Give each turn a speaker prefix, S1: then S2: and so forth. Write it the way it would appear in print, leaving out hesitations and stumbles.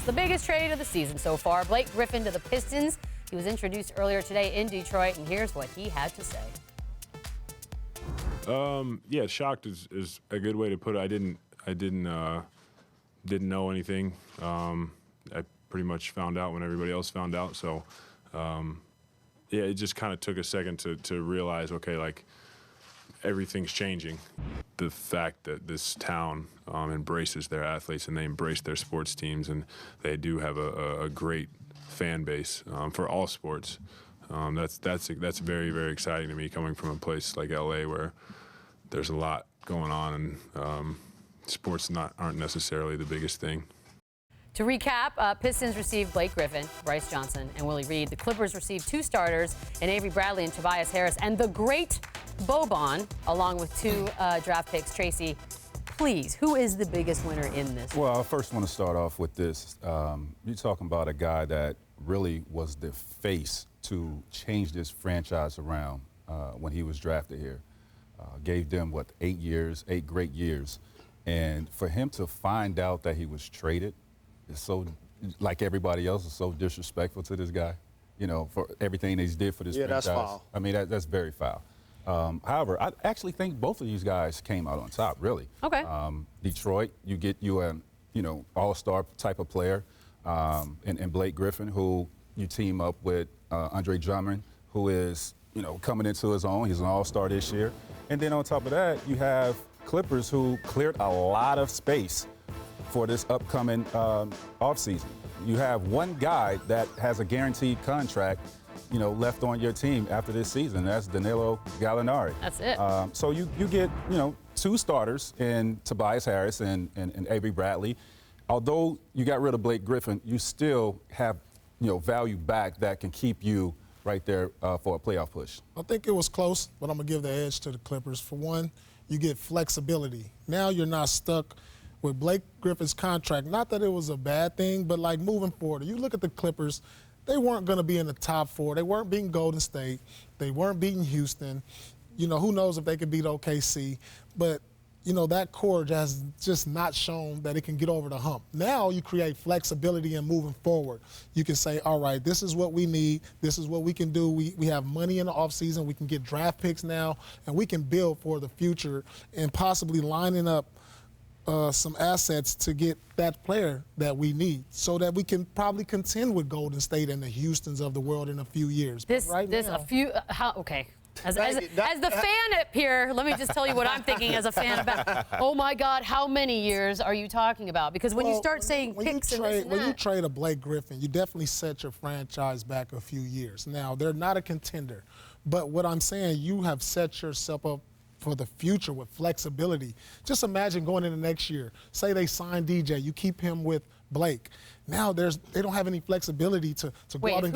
S1: The biggest trade of the season so far, Blake Griffin to the Pistons. He was introduced earlier today in Detroit, and here's what he had to say.
S2: Yeah, shocked is a good way to put it. I didn't know anything. I pretty much found out when everybody else found out. So, yeah, it just kind of took a second to realize, okay, like everything's changing. The fact that this town embraces their athletes and they embrace their sports teams, and they do have a great fan base for all sports. That's very, very exciting to me, coming from a place like LA where there's a lot going on, and sports aren't necessarily the biggest thing.
S1: To recap, Pistons received Blake Griffin, Bryce Johnson, and Willie Reed. The Clippers received 2 starters in Avery Bradley and Tobias Harris, and the great Boban, along with 2 draft picks. Tracy, please, who is the biggest winner in this?
S3: Well, I first want to start off with this. You're talking about a guy that really was the face to change this franchise around when he was drafted here. Gave them, 8 great years. And for him to find out that he was traded is so, like everybody else, is so disrespectful to this guy, you know, for everything that he did for this franchise.
S4: That's foul.
S3: I mean, that's very foul. However, I actually think both of these guys came out on top, really.
S1: Okay.
S3: Detroit, you get a, all-star type of player, and Blake Griffin, who you team up with Andre Drummond, who is, coming into his own. He's an all-star this year. And then on top of that, you have Clippers, who cleared a lot of space for this upcoming offseason. You have one guy that has a guaranteed contract, left on your team after this season. That's Danilo Gallinari.
S1: That's it.
S3: So you get, 2 starters in Tobias Harris and Avery Bradley. Although you got rid of Blake Griffin, you still have, value back that can keep you right there for a playoff push.
S4: I think it was close, but I'm going to give the edge to the Clippers. For one, you get flexibility. Now you're not stuck with Blake Griffin's contract. Not that it was a bad thing, but like moving forward, you look at the Clippers, they weren't going to be in the top 4. They weren't beating Golden State. They weren't beating Houston. Who knows if they could beat OKC. But, that core has just not shown that it can get over the hump. Now you create flexibility in moving forward. You can say, all right, this is what we need. This is what we can do. We have money in the offseason. We can get draft picks now, and we can build for the future and possibly lining up some assets to get that player that we need, so that we can probably contend with Golden State and the Houstons of the world in a few years.
S1: Okay. As the fan up here, let me just tell you what I'm thinking as a fan about. Oh my God, how many years are you talking about? Because when you start saying picks and this and
S4: when you trade a Blake Griffin, you definitely set your franchise back a few years. Now they're not a contender, but what I'm saying, you have set yourself up for the future with flexibility. Just imagine going into next year. Say they sign DJ, you keep him with Blake. Now they don't have any flexibility to go out and